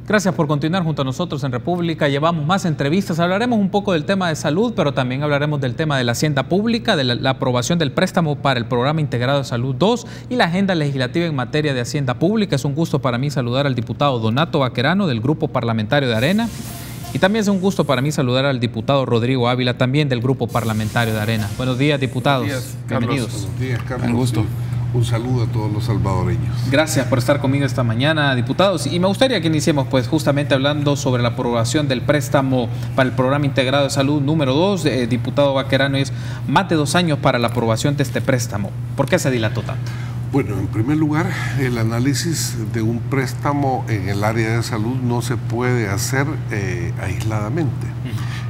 Gracias por continuar junto a nosotros en República. Llevamos más entrevistas. Hablaremos un poco del tema de salud, pero también hablaremos del tema de la hacienda pública, de la aprobación del préstamo para el Programa Integrado de Salud 2 y la agenda legislativa en materia de hacienda pública. Es un gusto para mí saludar al diputado Donato Baquerano del Grupo Parlamentario de Arena. Y también es un gusto para mí saludar al diputado Rodrigo Ávila, también del Grupo Parlamentario de Arena. Buenos días, diputados. Buenos días, bienvenidos. Carlos. Buenos días, Carlos. Un gusto. Un saludo a todos los salvadoreños. Gracias por estar conmigo esta mañana, diputados. Y me gustaría que iniciemos pues justamente hablando sobre la aprobación del préstamo para el Programa Integrado de Salud número 2. Diputado Baquerano, es más de 2 años para la aprobación de este préstamo. ¿Por qué se dilató tanto? Bueno, en primer lugar, el análisis de un préstamo en el área de salud no se puede hacer aisladamente.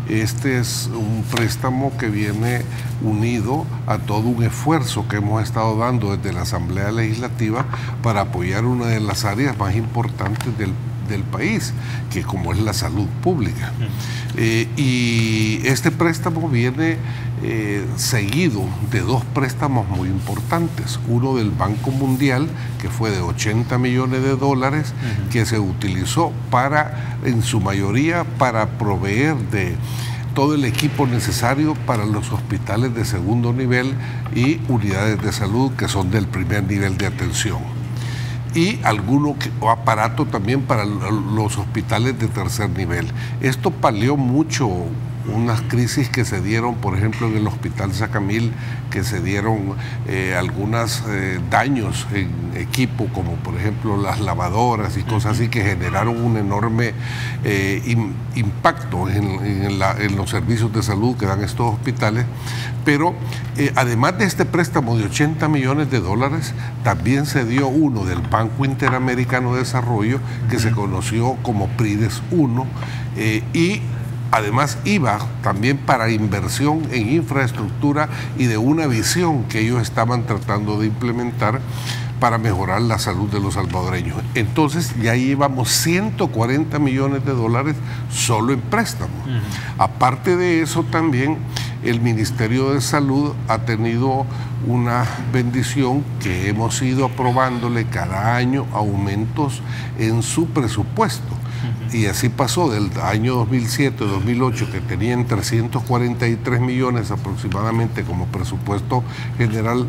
Este es un préstamo que viene unido a todo un esfuerzo que hemos estado dando desde la Asamblea Legislativa para apoyar una de las áreas más importantes del país, que como es la salud pública. Y este préstamo viene seguido de 2 préstamos muy importantes. Uno del Banco Mundial, que fue de $80 millones, que se utilizó en su mayoría, para proveer de todo el equipo necesario para los hospitales de segundo nivel y unidades de salud que son del primer nivel de atención. Y alguno aparato también para los hospitales de tercer nivel. Esto palió mucho unas crisis que se dieron, por ejemplo, en el Hospital Sacamil, que se dieron algunos daños en equipo, como por ejemplo las lavadoras y cosas así, que generaron un enorme impacto en los servicios de salud que dan estos hospitales. Pero además de este préstamo de $80 millones, también se dio uno del Banco Interamericano de Desarrollo, que se conoció como PRIDES 1, y además iba también para inversión en infraestructura y de una visión que ellos estaban tratando de implementar para mejorar la salud de los salvadoreños. Entonces ya llevamos $140 millones solo en préstamos. Aparte de eso, también el Ministerio de Salud ha tenido una bendición que hemos ido aprobándole cada año aumentos en su presupuesto. Y así pasó del año 2007-2008, que tenían 343 millones aproximadamente como presupuesto general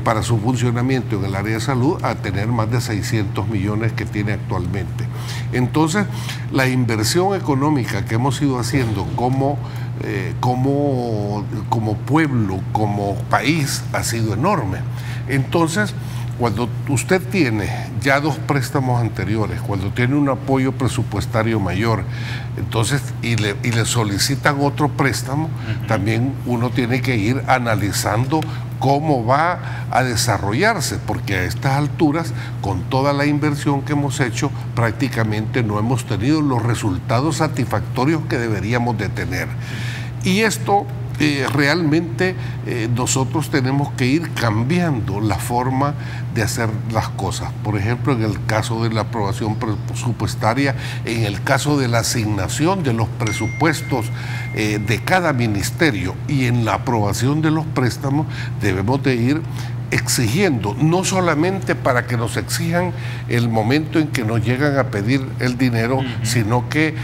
para su funcionamiento en el área de salud, a tener más de 600 millones que tiene actualmente. Entonces, la inversión económica que hemos ido haciendo como pueblo, como país, ha sido enorme. Entonces, cuando usted tiene ya 2 préstamos anteriores, cuando tiene un apoyo presupuestario mayor, entonces y le solicitan otro préstamo, también uno tiene que ir analizando cómo va a desarrollarse, porque a estas alturas, con toda la inversión que hemos hecho, prácticamente no hemos tenido los resultados satisfactorios que deberíamos de tener. Y esto realmente nosotros tenemos que ir cambiando la forma de hacer las cosas. Por ejemplo, en el caso de la aprobación presupuestaria, en el caso de la asignación de los presupuestos de cada ministerio y en la aprobación de los préstamos, debemos de ir exigiendo, no solamente para que nos exijan el momento en que nos llegan a pedir el dinero, sino que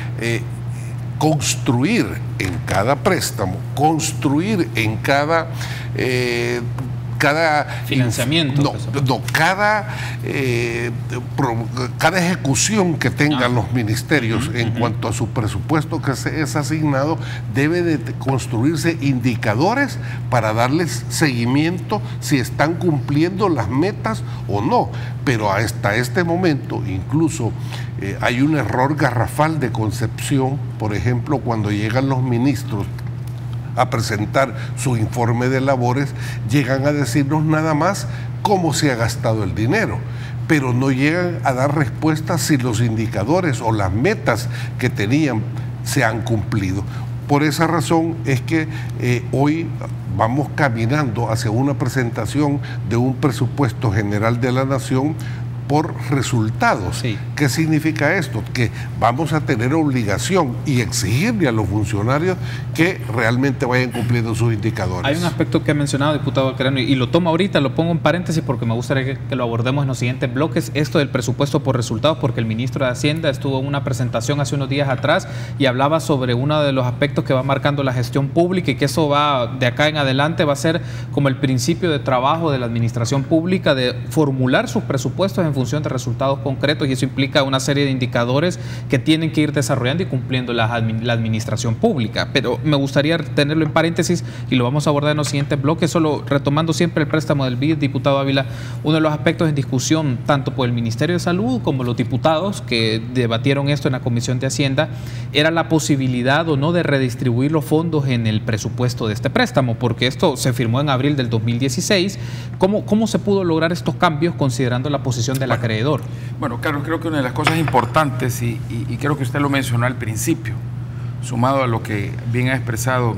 construir en cada préstamo, construir en cada financiamiento, cada ejecución que tengan los ministerios en cuanto a su presupuesto que es asignado, debe de construirse indicadores para darles seguimiento si están cumpliendo las metas o no. Pero hasta este momento incluso hay un error garrafal de concepción. Por ejemplo, cuando llegan los ministros a presentar su informe de labores, llegan a decirnos nada más cómo se ha gastado el dinero, pero no llegan a dar respuestas si los indicadores o las metas que tenían se han cumplido. Por esa razón es que hoy vamos caminando hacia una presentación de un presupuesto general de la nación por resultados. Sí. ¿Qué significa esto? Que vamos a tener obligación y exigirle a los funcionarios que realmente vayan cumpliendo sus indicadores. Hay un aspecto que ha mencionado, diputado Alcarano, y lo tomo ahorita, lo pongo en paréntesis porque me gustaría que lo abordemos en los siguientes bloques, esto del presupuesto por resultados, porque el ministro de Hacienda estuvo en una presentación hace unos días atrás y hablaba sobre uno de los aspectos que va marcando la gestión pública y que eso va, de acá en adelante, va a ser como el principio de trabajo de la administración pública, de formular sus presupuestos en función de resultados concretos, y eso implica una serie de indicadores que tienen que ir desarrollando y cumpliendo la administración pública. Pero me gustaría tenerlo en paréntesis y lo vamos a abordar en los siguientes bloques, solo retomando siempre el préstamo del BID, diputado Ávila. Uno de los aspectos en discusión tanto por el Ministerio de Salud como los diputados que debatieron esto en la Comisión de Hacienda era la posibilidad o no de redistribuir los fondos en el presupuesto de este préstamo, porque esto se firmó en abril del 2016. ¿Cómo se pudo lograr estos cambios considerando la posición del acreedor? Bueno, Carlos, creo que una de las cosas importantes, y creo que usted lo mencionó al principio, sumado a lo que bien ha expresado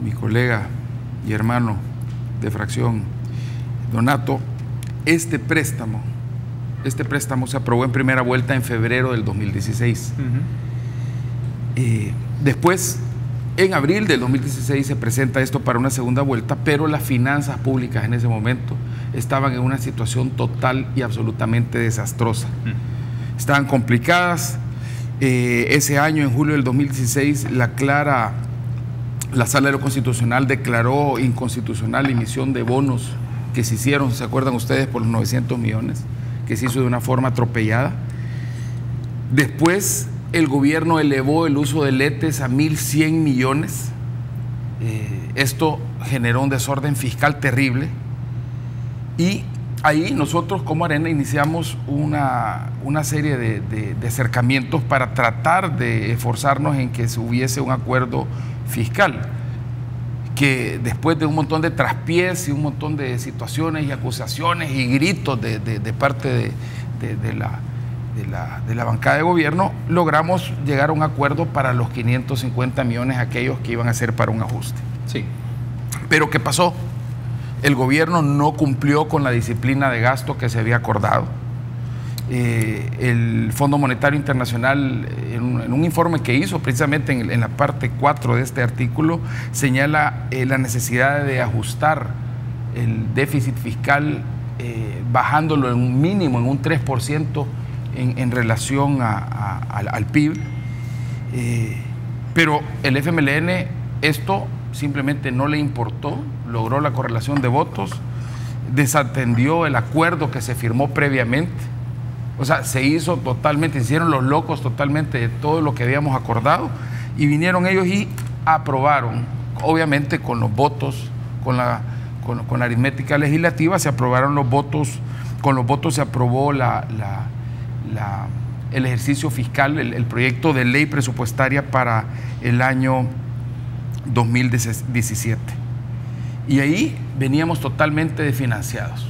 mi colega y hermano de fracción, Donato, este préstamo se aprobó en primera vuelta en febrero del 2016. Después, en abril del 2016 se presenta esto para una segunda vuelta, pero las finanzas públicas en ese momento estaban en una situación total y absolutamente desastrosa. Estaban complicadas. Ese año, en julio del 2016, la Sala de lo Constitucional declaró inconstitucional la emisión de bonos que se hicieron, ¿se acuerdan ustedes?, por los 900 millones, que se hizo de una forma atropellada. Después, el gobierno elevó el uso de letes a 1.100 millones. Esto generó un desorden fiscal terrible. Y ahí nosotros como Arena iniciamos una serie de acercamientos para tratar de esforzarnos en que se hubiese un acuerdo fiscal, que después de un montón de traspiés y un montón de situaciones y acusaciones y gritos de parte de la bancada de gobierno, logramos llegar a un acuerdo para los 550 millones aquellos que iban a ser para un ajuste. Sí. Pero ¿qué pasó? El gobierno no cumplió con la disciplina de gasto que se había acordado. El Fondo Monetario Internacional, en un informe que hizo precisamente en la parte 4 de este artículo, señala la necesidad de ajustar el déficit fiscal, bajándolo en un mínimo, en un 3% en relación al PIB. Pero el FMLN esto simplemente no le importó, logró la correlación de votos, desatendió el acuerdo que se firmó previamente. O sea, se hizo totalmente, se hicieron los locos totalmente de todo lo que habíamos acordado, y vinieron ellos y aprobaron, obviamente con los votos, con la aritmética legislativa, se aprobaron los votos, con los votos se aprobó el ejercicio fiscal, el proyecto de ley presupuestaria para el año 2017. Y ahí veníamos totalmente desfinanciados.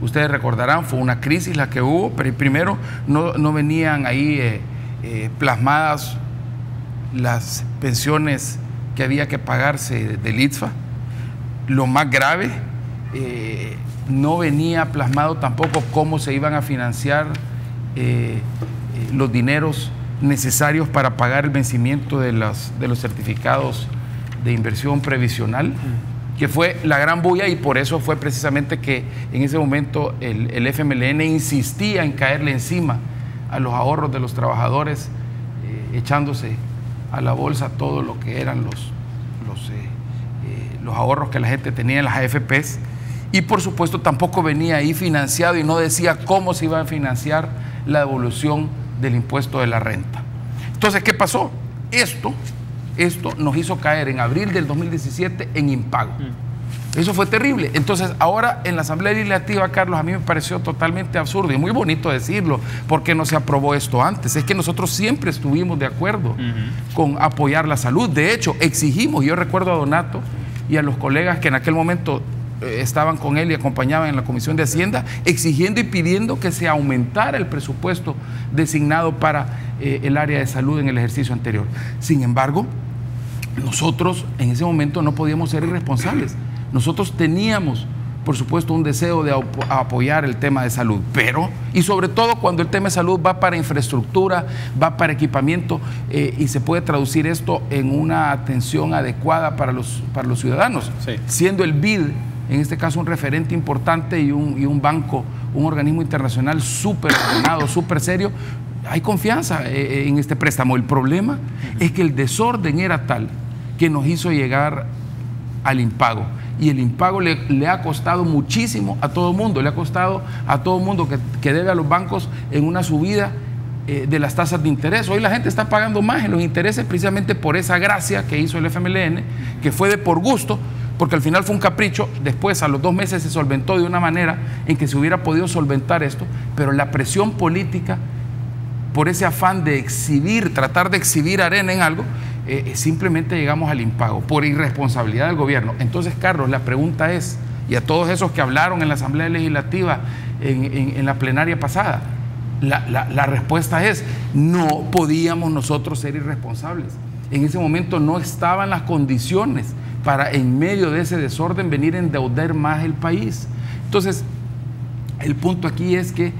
Ustedes recordarán, fue una crisis la que hubo, pero primero no venían ahí plasmadas las pensiones que había que pagarse del ITFA. Lo más grave, no venía plasmado tampoco cómo se iban a financiar los dineros necesarios para pagar el vencimiento de los certificados de inversión previsional, que fue la gran bulla, y por eso fue precisamente que en ese momento el FMLN insistía en caerle encima a los ahorros de los trabajadores, echándose a la bolsa todo lo que eran los ahorros que la gente tenía en las AFPs, y por supuesto tampoco venía ahí financiado y no decía cómo se iba a financiar la devolución del impuesto de la renta. Entonces, ¿qué pasó? Esto nos hizo caer en abril del 2017 en impago. Eso fue terrible. Entonces, ahora en la Asamblea Legislativa, Carlos, a mí me pareció totalmente absurdo y muy bonito decirlo, porque no se aprobó esto antes. Es que nosotros siempre estuvimos de acuerdo con apoyar la salud. De hecho, exigimos, yo recuerdo a Donato y a los colegas que en aquel momento estaban con él y acompañaban en la Comisión de Hacienda, exigiendo y pidiendo que se aumentara el presupuesto designado para el área de salud en el ejercicio anterior. Sin embargo, nosotros en ese momento no podíamos ser irresponsables. Nosotros teníamos por supuesto, un deseo de apoyar el tema de salud, pero, y sobre todo cuando el tema de salud va para infraestructura, va para equipamiento, y se puede traducir esto en una atención adecuada para los ciudadanos, sí. Siendo el BID, en este caso, un referente importante y un banco, un organismo internacional súper ordenado, súper serio, hay confianza en este préstamo. El problema es que el desorden era tal que nos hizo llegar al impago. Y el impago le ha costado muchísimo a todo el mundo, le ha costado a todo el mundo que debe a los bancos en una subida de las tasas de interés. Hoy la gente está pagando más en los intereses precisamente por esa gracia que hizo el FMLN, que fue de por gusto, porque al final fue un capricho. Después, a los 2 meses, se solventó de una manera en que se hubiera podido solventar esto, pero la presión política, por ese afán de exhibir, tratar de exhibir arena en algo, simplemente llegamos al impago por irresponsabilidad del gobierno. Entonces, Carlos, la pregunta es, y a todos esos que hablaron en la Asamblea Legislativa en la plenaria pasada, la respuesta es: no podíamos nosotros ser irresponsables. En ese momento no estaban las condiciones para, en medio de ese desorden, venir a endeudar más el país. Entonces, el punto aquí es que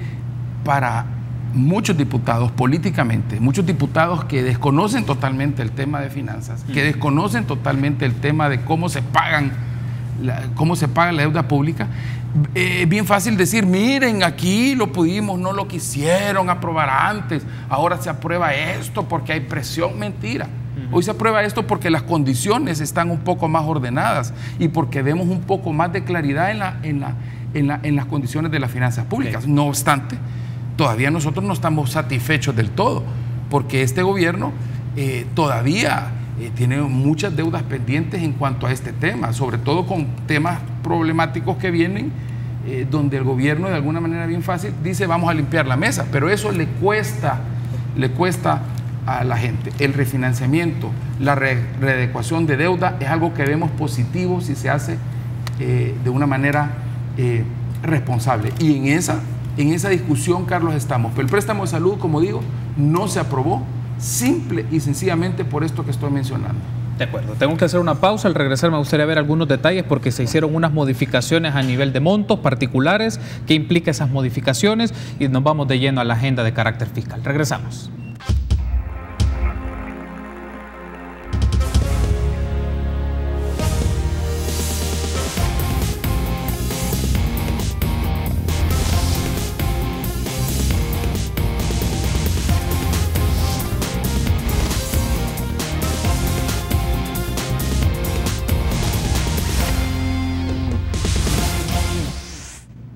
para muchos diputados, políticamente, muchos diputados que desconocen totalmente el tema de finanzas, que desconocen totalmente el tema de cómo se paga la deuda pública, es bien fácil decir: miren, aquí lo pudimos, no lo quisieron aprobar antes, ahora se aprueba esto porque hay presión. Mentira. Hoy se aprueba esto porque las condiciones están un poco más ordenadas y porque vemos un poco más de claridad en las condiciones de las finanzas públicas. No obstante, todavía nosotros no estamos satisfechos del todo, porque este gobierno todavía tiene muchas deudas pendientes en cuanto a este tema, sobre todo con temas problemáticos que vienen, donde el gobierno, de alguna manera bien fácil, dice: vamos a limpiar la mesa, pero eso le cuesta a la gente. El refinanciamiento, la readecuación de deuda es algo que vemos positivo si se hace de una manera responsable, y en esa discusión, Carlos, estamos. Pero el préstamo de salud, como digo, no se aprobó simple y sencillamente por esto que estoy mencionando. De acuerdo, tengo que hacer una pausa. Al regresar me gustaría ver algunos detalles, porque se hicieron unas modificaciones a nivel de montos particulares. ¿Qué implica esas modificaciones? Y nos vamos de lleno a la agenda de carácter fiscal. Regresamos.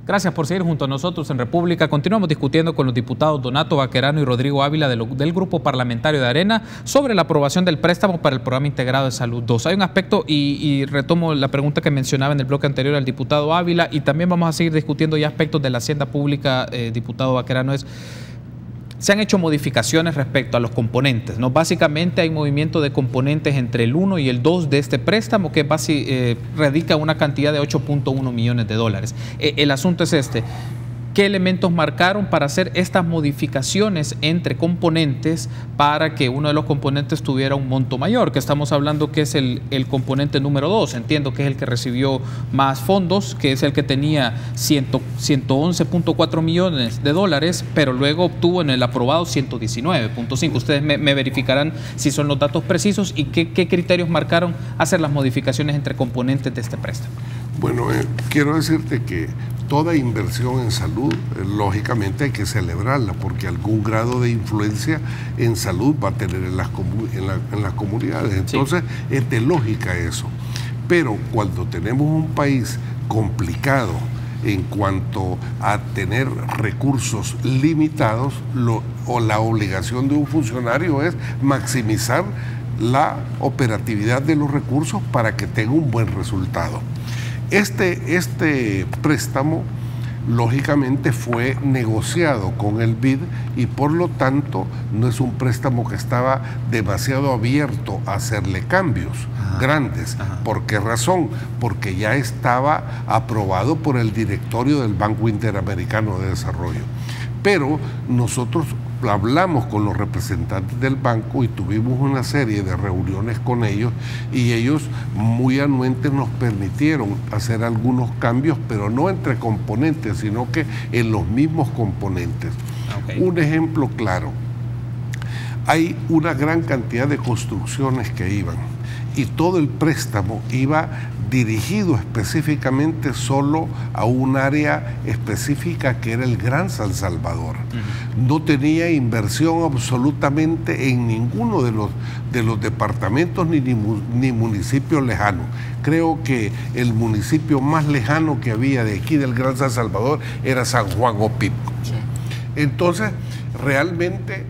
Gracias por seguir junto a nosotros en República. Continuamos discutiendo con los diputados Donato Baquerano y Rodrigo Ávila del Grupo Parlamentario de Arena sobre la aprobación del préstamo para el Programa Integrado de Salud 2. Hay un aspecto, y retomo la pregunta que mencionaba en el bloque anterior al diputado Ávila, y también vamos a seguir discutiendo ya aspectos de la hacienda pública, diputado Baquerano, se han hecho modificaciones respecto a los componentes, ¿no? Básicamente hay movimiento de componentes entre el 1 y el 2 de este préstamo, que radica una cantidad de 8.1 millones de dólares. El asunto es este: ¿qué elementos marcaron para hacer estas modificaciones entre componentes para que uno de los componentes tuviera un monto mayor? Que estamos hablando que es el componente número 2, entiendo que es el que recibió más fondos, que es el que tenía 111.4 millones de dólares, pero luego obtuvo en el aprobado 119.5. Ustedes me verificarán si son los datos precisos y qué criterios marcaron hacer las modificaciones entre componentes de este préstamo. Bueno, quiero decirte que toda inversión en salud, lógicamente hay que celebrarla, porque algún grado de influencia en salud va a tener en las comunidades. Entonces, sí, es de lógica eso. Pero cuando tenemos un país complicado en cuanto a tener recursos limitados, la obligación de un funcionario es maximizar la operatividad de los recursos para que tenga un buen resultado. Este préstamo, lógicamente, fue negociado con el BID y por lo tanto no es un préstamo que estaba demasiado abierto a hacerle cambios grandes. ¿Por qué razón? Porque ya estaba aprobado por el directorio del Banco Interamericano de Desarrollo. Pero nosotros hablamos con los representantes del banco y tuvimos una serie de reuniones con ellos, y ellos muy anuentes nos permitieron hacer algunos cambios, pero no entre componentes, sino que en los mismos componentes. Okay. Un ejemplo claro: hay una gran cantidad de construcciones que iban, y todo el préstamo iba dirigido específicamente solo a un área específica que era el Gran San Salvador. No tenía inversión absolutamente en ninguno de los departamentos ni municipios lejanos. Creo que el municipio más lejano que había de aquí del Gran San Salvador era San Juan Opico. Sí. Entonces, realmente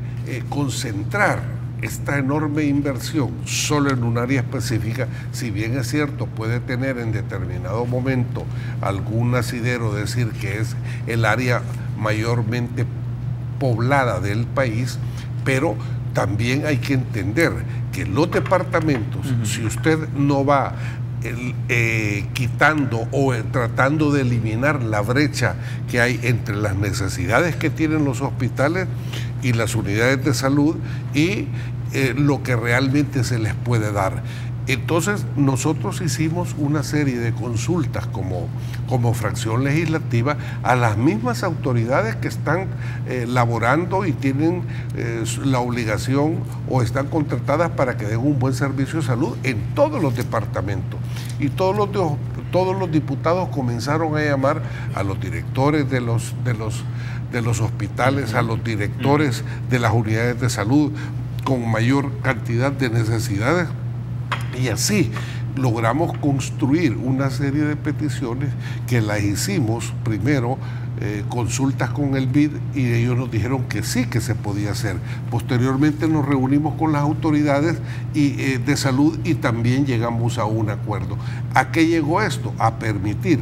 concentrar esta enorme inversión solo en un área específica, si bien es cierto, puede tener en determinado momento algún asidero, decir que es el área mayormente poblada del país, pero también hay que entender que los departamentos, si usted no va quitando o tratando de eliminar la brecha que hay entre las necesidades que tienen los hospitales y las unidades de salud y lo que realmente se les puede dar. Entonces nosotros hicimos una serie de consultas como fracción legislativa a las mismas autoridades que están laborando y tienen la obligación o están contratadas para que den un buen servicio de salud en todos los departamentos. Y todos los diputados comenzaron a llamar a los directores de los hospitales, a los directores de las unidades de salud con mayor cantidad de necesidades, y así logramos construir una serie de peticiones que las hicimos primero consultas con el BID, y ellos nos dijeron que sí, que se podía hacer. Posteriormente nos reunimos con las autoridades de salud y también llegamos a un acuerdo. ¿A qué llegó esto? A permitir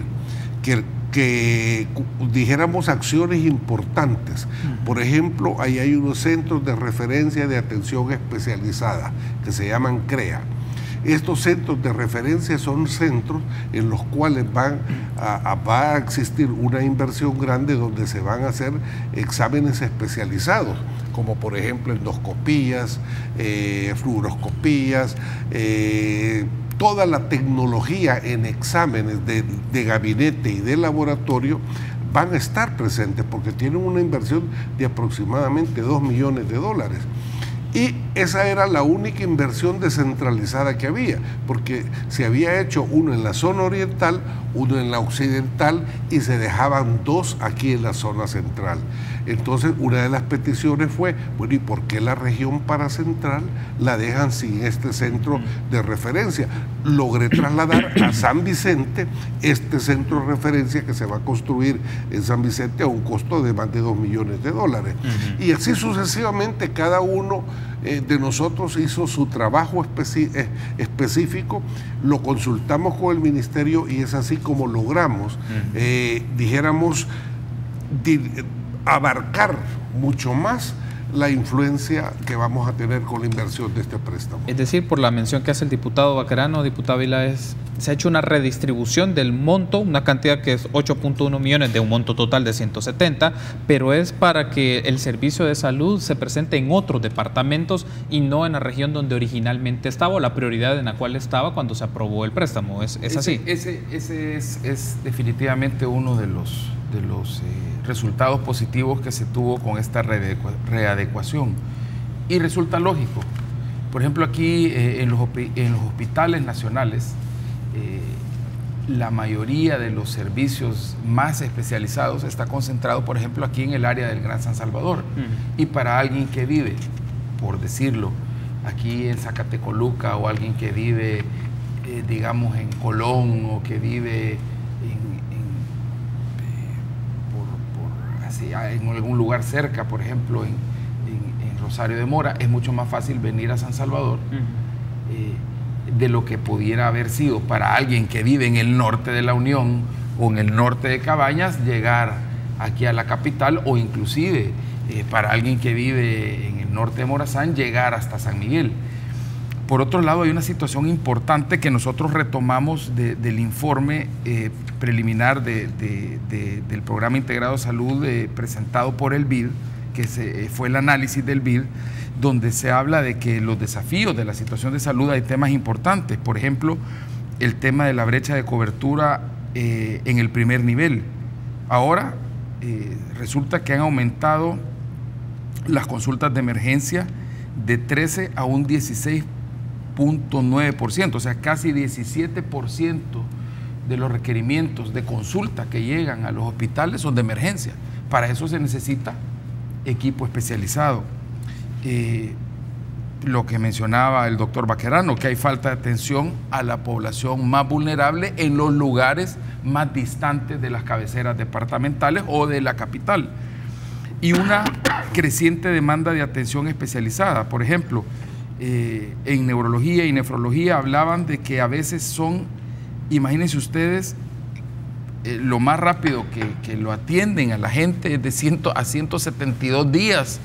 que dijéramos acciones importantes. Por ejemplo, ahí hay unos centros de referencia de atención especializada que se llaman CREA. Estos centros de referencia son centros en los cuales va a existir una inversión grande donde se van a hacer exámenes especializados, como por ejemplo endoscopías, fluoroscopías, toda la tecnología en exámenes de gabinete y de laboratorio van a estar presentes porque tienen una inversión de aproximadamente $2 millones. Y esa era la única inversión descentralizada que había, porque se había hecho uno en la zona oriental, uno en la occidental, y se dejaban 2 aquí en la zona central. Entonces, una de las peticiones fue, bueno, ¿y por qué la región paracentral la dejan sin este centro de referencia? Logré trasladar a San Vicente este centro de referencia que se va a construir en San Vicente a un costo de más de $2 millones. Y así sucesivamente, cada uno de nosotros hizo su trabajo específico, lo consultamos con el ministerio y es así como logramos, dijéramos, abarcar mucho más la influencia que vamos a tener con la inversión de este préstamo. Es decir, por la mención que hace el diputado Baquerano, diputado Vila, se ha hecho una redistribución del monto, una cantidad que es 8.1 millones de un monto total de 170, pero es para que el servicio de salud se presente en otros departamentos y no en la región donde originalmente estaba o la prioridad en la cual estaba cuando se aprobó el préstamo. ¿Es así? Ese es definitivamente uno de los resultados positivos que se tuvo con esta readecuación. Y resulta lógico. Por ejemplo, aquí en los hospitales nacionales, la mayoría de los servicios más especializados está concentrado, por ejemplo, aquí en el área del Gran San Salvador. Y para alguien que vive, por decirlo, aquí en Zacatecoluca, o alguien que vive, digamos, en Colón, o que vive en algún lugar cerca, por ejemplo, en Rosario de Mora, es mucho más fácil venir a San Salvador de lo que pudiera haber sido para alguien que vive en el norte de la Unión o en el norte de Cabañas, llegar aquí a la capital, o inclusive para alguien que vive en el norte de Morazán, llegar hasta San Miguel. Por otro lado, hay una situación importante que nosotros retomamos del informe preliminar del Programa Integrado de Salud presentado por el BID, fue el análisis del BID, donde se habla de que los desafíos de la situación de salud hay temas importantes. Por ejemplo, el tema de la brecha de cobertura en el primer nivel. Ahora resulta que han aumentado las consultas de emergencia de 13 a un 16.9%, o sea, casi 17% de los requerimientos de consulta que llegan a los hospitales son de emergencia. Para eso se necesita equipo especializado. Lo que mencionaba el doctor Baquerano, que hay falta de atención a la población más vulnerable en los lugares más distantes de las cabeceras departamentales o de la capital. Y una creciente demanda de atención especializada. Por ejemplo, en neurología y nefrología hablaban de que a veces son, imagínense ustedes, lo más rápido que lo atienden a la gente es de 100 a 172 días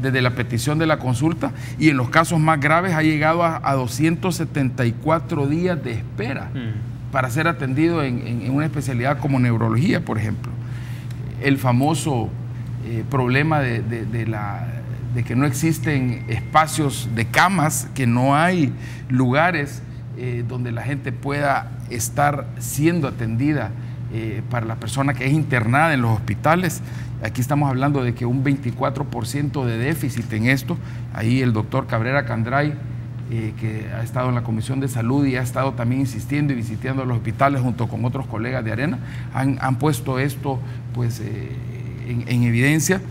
desde la petición de la consulta, y en los casos más graves ha llegado a 274 días de espera para ser atendido en una especialidad como neurología, por ejemplo. El famoso problema de que no existen espacios de camas, que no hay lugares donde la gente pueda estar siendo atendida para la persona que es internada en los hospitales. Aquí estamos hablando de que un 24% de déficit en esto. Ahí el doctor Cabrera Candray, que ha estado en la Comisión de Salud y ha estado también insistiendo y visitando los hospitales junto con otros colegas de Arena, han puesto esto pues, en evidencia.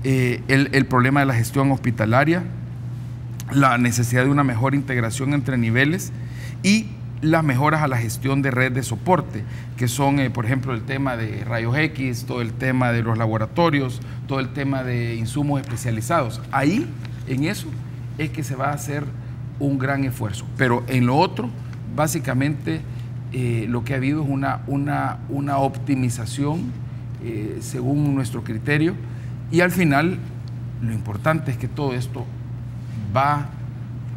El problema de la gestión hospitalaria, la necesidad de una mejor integración entre niveles y las mejoras a la gestión de red de soporte, que son, por ejemplo, el tema de rayos X, todo el tema de los laboratorios, todo el tema de insumos especializados. Ahí, en eso, es que se va a hacer un gran esfuerzo. Pero en lo otro, básicamente, lo que ha habido es una optimización según nuestro criterio, y al final, lo importante es que todo esto va,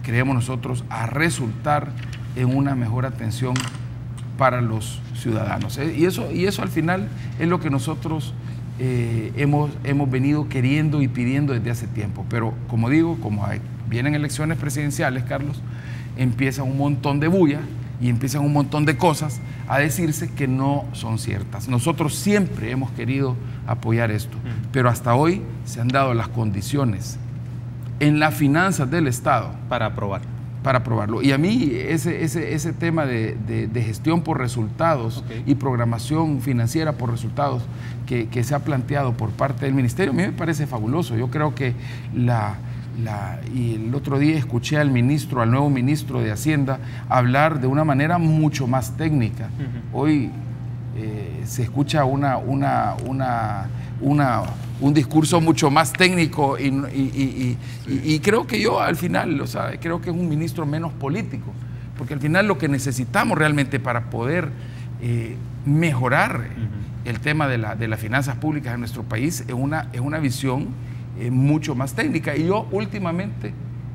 creemos nosotros, a resultar en una mejor atención para los ciudadanos. Y eso al final es lo que nosotros hemos venido queriendo y pidiendo desde hace tiempo. Pero como digo, como vienen elecciones presidenciales, Carlos, empieza un montón de bulla y empiezan un montón de cosas a decirse que no son ciertas. Nosotros siempre hemos querido apoyar esto, pero hasta hoy se han dado las condiciones en las finanzas del Estado para aprobarlo. Y a mí ese tema de gestión por resultados y programación financiera por resultados que se ha planteado por parte del Ministerio, a mí me parece fabuloso. Yo creo que y el otro día escuché al nuevo ministro de Hacienda hablar de una manera mucho más técnica. Hoy se escucha un discurso mucho más técnico y creo que yo al final, creo que es un ministro menos político, porque al final lo que necesitamos realmente para poder mejorar el tema de las finanzas públicas en nuestro país es una visión mucho más técnica. Y yo últimamente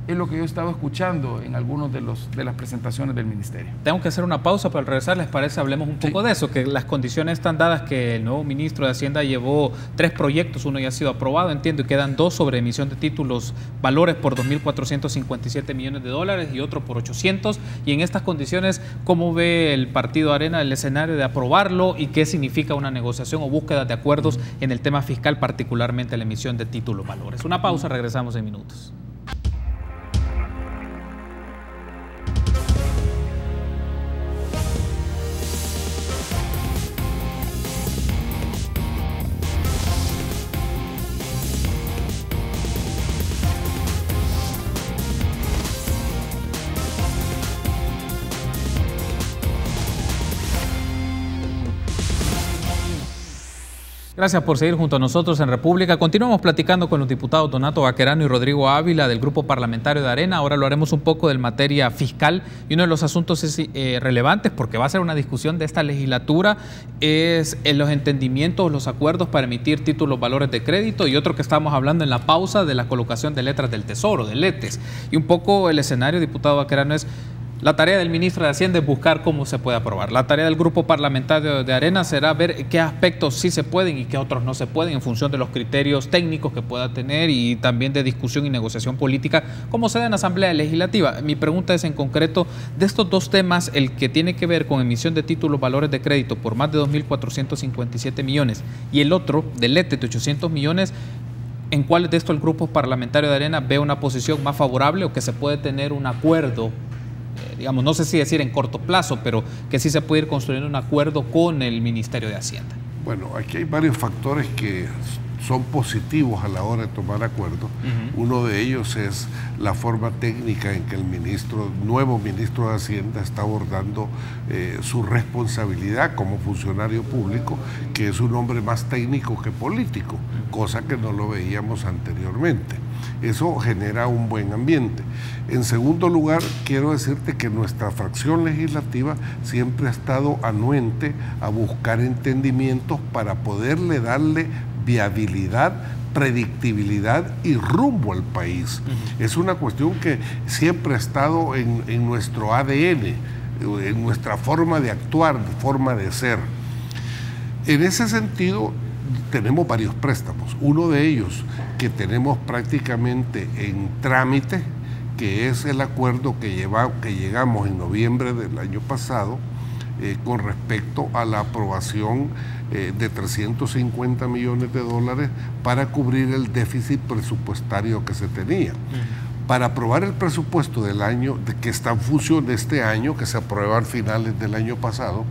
es lo que yo he estado escuchando en algunos de las presentaciones del Ministerio. Tengo que hacer una pausa, pero al regresar, ¿les parece? Hablemos un poco de eso, que las condiciones están dadas, que el nuevo ministro de Hacienda llevó 3 proyectos, uno ya ha sido aprobado, entiendo, y quedan 2 sobre emisión de títulos, valores por $2.457 millones y otro por 800, y en estas condiciones, ¿cómo ve el Partido Arena el escenario de aprobarlo y qué significa una negociación o búsqueda de acuerdos en el tema fiscal, particularmente la emisión de títulos, valores? Una pausa, regresamos en minutos. Gracias por seguir junto a nosotros en República. Continuamos platicando con los diputados Donato Baquerano y Rodrigo Ávila del Grupo Parlamentario de Arena. Ahora lo haremos un poco del materia fiscal, y uno de los asuntos relevantes, porque va a ser una discusión de esta legislatura, es en los entendimientos, los acuerdos para emitir títulos, valores de crédito, y otro que estábamos hablando en la pausa de la colocación de letras del Tesoro, de letes. Y un poco el escenario, diputado Baquerano, es La tarea del ministro de Hacienda es buscar cómo se puede aprobar. La tarea del grupo parlamentario de Arena será ver qué aspectos sí se pueden y qué otros no se pueden en función de los criterios técnicos que pueda tener y también de discusión y negociación política como se da en la Asamblea Legislativa. Mi pregunta es en concreto, de estos dos temas, el que tiene que ver con emisión de títulos valores de crédito por más de 2.457 millones y el otro de letes de 800 millones, ¿en cuál de estos el grupo parlamentario de Arena ve una posición más favorable o que se puede tener un acuerdo? Digamos, no sé si decir en corto plazo, pero que sí se puede ir construyendo un acuerdo con el Ministerio de Hacienda. Bueno, aquí hay varios factores que son positivos a la hora de tomar acuerdo. Uno de ellos es la forma técnica en que el nuevo ministro de Hacienda está abordando su responsabilidad como funcionario público, que es un hombre más técnico que político, cosa que no lo veíamos anteriormente. Eso genera un buen ambiente. En segundo lugar, quiero decirte que nuestra fracción legislativa siempre ha estado anuente a buscar entendimientos para poderle darle viabilidad, predictibilidad y rumbo al país. Es una cuestión que siempre ha estado en nuestro ADN, en nuestra forma de actuar, forma de ser. En ese sentido, tenemos varios préstamos. Uno de ellos que tenemos prácticamente en trámite, que es el acuerdo que llegamos en noviembre del año pasado con respecto a la aprobación de 350 millones de dólares para cubrir el déficit presupuestario que se tenía. Para aprobar el presupuesto del año, que está en función de este año, que se aprueba a finales del año pasado,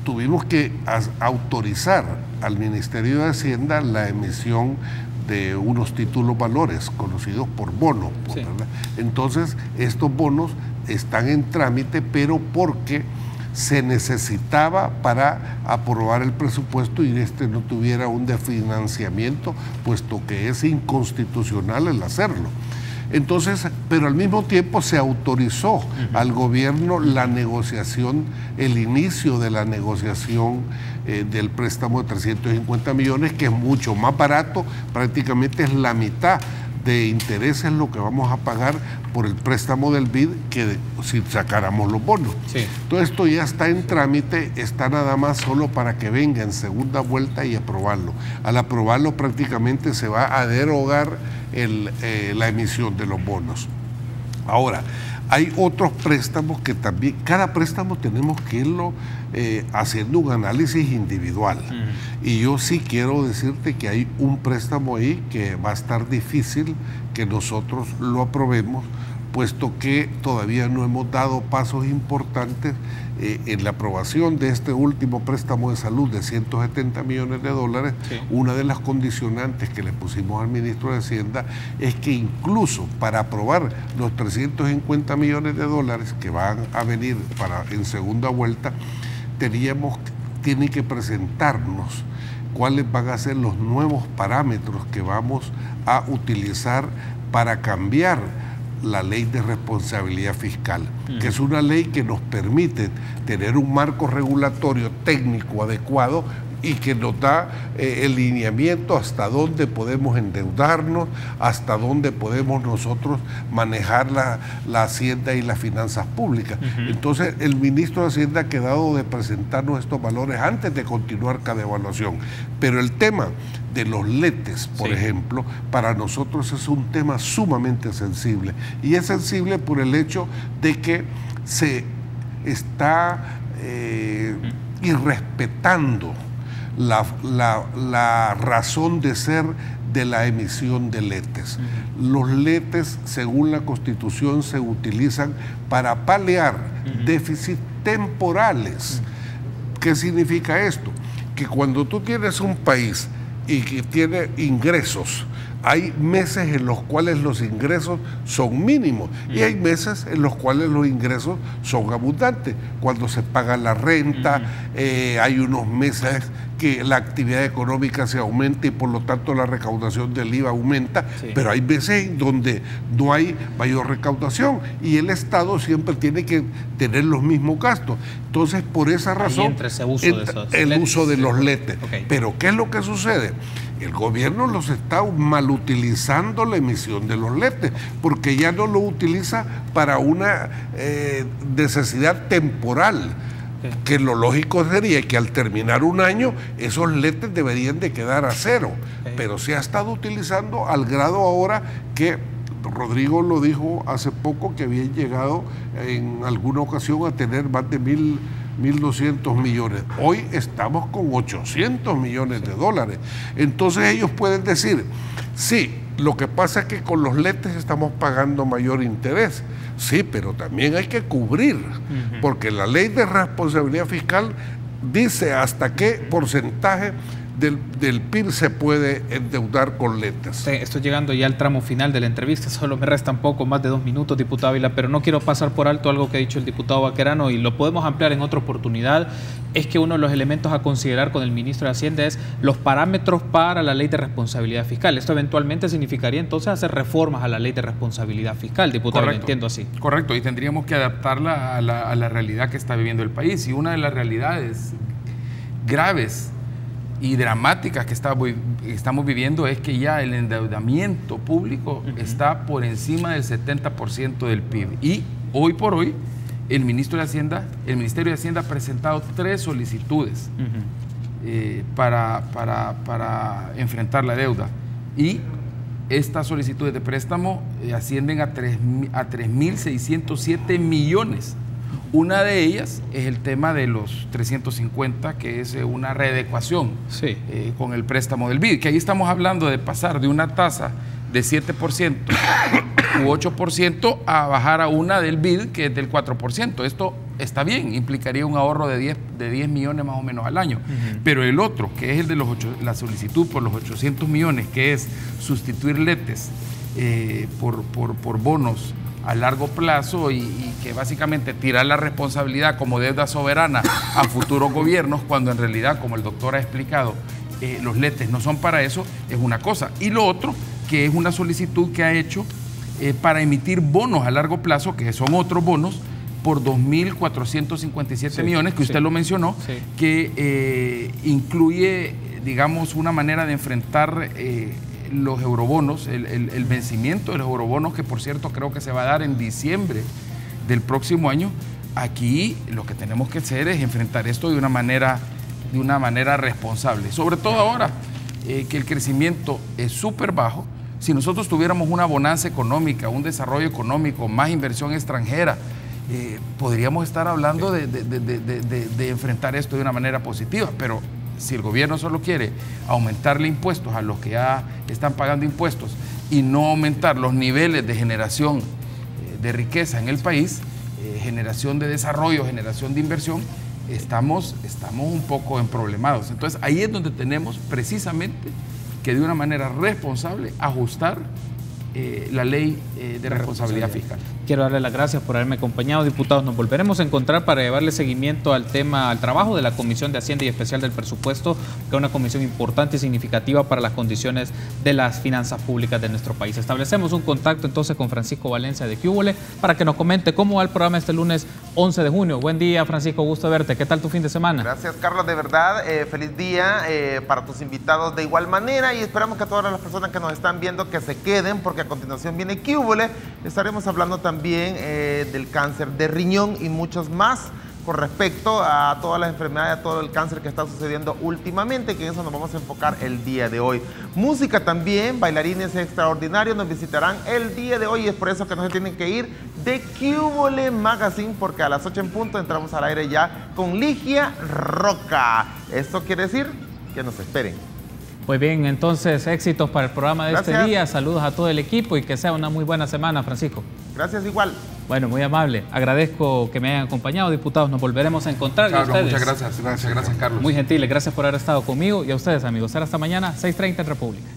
tuvimos que autorizar al Ministerio de Hacienda la emisión de unos títulos valores conocidos por bonos. Sí. Entonces, estos bonos están en trámite, pero porque se necesitaba para aprobar el presupuesto y no tuviera un desfinanciamiento, puesto que es inconstitucional el hacerlo. Entonces, pero al mismo tiempo se autorizó al gobierno la negociación, el inicio de la negociación del préstamo de 350 millones, que es mucho más barato, prácticamente es la mitad de intereses lo que vamos a pagar por el préstamo del BID que si sacáramos los bonos. Sí. Todo esto ya está en trámite, está nada más solo para que venga en segunda vuelta y aprobarlo. Al aprobarlo prácticamente se va a derogar la emisión de los bonos. Ahora, hay otros préstamos que también, cada préstamo tenemos que irlo haciendo un análisis individual. Y yo sí quiero decirte que hay un préstamo ahí que va a estar difícil que nosotros lo aprobemos, puesto que todavía no hemos dado pasos importantes en la aprobación de este último préstamo de salud de 170 millones de dólares. Sí. Una de las condicionantes que le pusimos al ministro de Hacienda es que incluso para aprobar los 350 millones de dólares que van a venir en segunda vuelta, tiene que presentarnos cuáles van a ser los nuevos parámetros que vamos a utilizar para cambiar la ley de responsabilidad fiscal, que es una ley que nos permite tener un marco regulatorio técnico adecuado y que nos da el lineamiento hasta dónde podemos endeudarnos, hasta dónde podemos nosotros manejar la Hacienda y las finanzas públicas. Entonces, el ministro de Hacienda ha quedado de presentarnos estos valores antes de continuar cada evaluación. Pero el tema de los letes, por ejemplo, para nosotros es un tema sumamente sensible. Y es sensible por el hecho de que se está irrespetando la razón de ser de la emisión de letes. Los letes, según la Constitución, se utilizan para paliar déficits temporales. ¿Qué significa esto? Que cuando tú tienes un país y que tiene ingresos, hay meses en los cuales los ingresos son mínimos y hay meses en los cuales los ingresos son abundantes. Cuando se paga la renta, hay unos meses que la actividad económica se aumenta y por lo tanto la recaudación del IVA aumenta, pero hay meses en donde no hay mayor recaudación y el Estado siempre tiene que tener los mismos gastos. Entonces, por esa razón, el uso de los letes. Pero ¿qué es lo que sucede? El gobierno los está malutilizando la emisión de los lentes, porque ya no lo utiliza para una necesidad temporal, que lo lógico sería que al terminar un año esos lentes deberían de quedar a cero, pero se ha estado utilizando al grado ahora que Rodrigo lo dijo hace poco, que habían llegado en alguna ocasión a tener más de 1.200 millones. Hoy estamos con 800 millones de dólares. Entonces ellos pueden decir, sí, lo que pasa es que con los lentes estamos pagando mayor interés. Sí, pero también hay que cubrir, porque la ley de responsabilidad fiscal dice hasta qué porcentaje del PIB se puede endeudar con lentes. Estoy llegando ya al tramo final de la entrevista, solo me restan poco más de 2 minutos, diputado Ávila, pero no quiero pasar por alto algo que ha dicho el diputado Baquerano y lo podemos ampliar en otra oportunidad. Es que uno de los elementos a considerar con el ministro de Hacienda es los parámetros para la ley de responsabilidad fiscal. Esto eventualmente significaría entonces hacer reformas a la ley de responsabilidad fiscal, diputado, lo entiendo así. Correcto, y tendríamos que adaptarla a la realidad que está viviendo el país, y una de las realidades graves y dramáticas que estamos viviendo es que ya el endeudamiento público está por encima del 70% del PIB. Y hoy por hoy el Ministerio de Hacienda ha presentado 3 solicitudes para enfrentar la deuda. Y estas solicitudes de préstamo ascienden a 3.607 millones. Una de ellas es el tema de los 350, que es una readecuación con el préstamo del BID, que ahí estamos hablando de pasar de una tasa de 7% u 8% a bajar a una del BID que es del 4%. Esto está bien, implicaría un ahorro de 10 millones más o menos al año. Pero el otro, que es el de la solicitud por los 800 millones, que es sustituir letes por bonos a largo plazo y que básicamente tirar la responsabilidad como deuda soberana a futuros gobiernos, cuando en realidad, como el doctor ha explicado, los letes no son para eso, es una cosa. Y lo otro, que es una solicitud que ha hecho para emitir bonos a largo plazo, que son otros bonos, por 2.457 millones, que usted lo mencionó, que incluye, digamos, una manera de enfrentar los eurobonos, el vencimiento de los eurobonos, que por cierto creo que se va a dar en diciembre del próximo año. Aquí lo que tenemos que hacer es enfrentar esto de una manera responsable, sobre todo ahora que el crecimiento es súper bajo. Si nosotros tuviéramos una bonanza económica, un desarrollo económico, más inversión extranjera, podríamos estar hablando de enfrentar esto de una manera positiva, pero si el gobierno solo quiere aumentarle impuestos a los que ya están pagando impuestos y no aumentar los niveles de generación de riqueza en el país, generación de desarrollo, generación de inversión, estamos un poco emproblemados. Entonces ahí es donde tenemos precisamente que de una manera responsable ajustar la ley de responsabilidad fiscal. Quiero darle las gracias por haberme acompañado, diputados. Nos volveremos a encontrar para llevarle seguimiento al trabajo de la Comisión de Hacienda y Especial del Presupuesto, que es una comisión importante y significativa para las condiciones de las finanzas públicas de nuestro país. Establecemos un contacto entonces con Francisco Valencia de Quíbole para que nos comente cómo va el programa este lunes 11 de junio. Buen día, Francisco, gusto verte. ¿Qué tal tu fin de semana? Gracias, Carlos, de verdad. Feliz día para tus invitados de igual manera, y esperamos que todas las personas que nos están viendo que se queden, porque a continuación viene Quíbole. Estaremos hablando también del cáncer de riñón y muchos más con respecto a todas las enfermedades, a todo el cáncer que está sucediendo últimamente, que en eso nos vamos a enfocar el día de hoy. Música también, bailarines extraordinarios nos visitarán el día de hoy, y es por eso que no se tienen que ir de Quíbole Magazine, porque a las 8 en punto entramos al aire ya con Ligia Roca. Esto quiere decir que nos esperen. Muy bien, entonces éxitos para el programa de este día. Saludos a todo el equipo y que sea una muy buena semana, Francisco. Gracias, igual. Bueno, muy amable. Agradezco que me hayan acompañado, diputados. Nos volveremos a encontrar. Carlos, muchas gracias. Muchas gracias, Carlos. Muy gentiles. Gracias por haber estado conmigo. Y a ustedes, amigos. Será hasta mañana, 6:30 en República.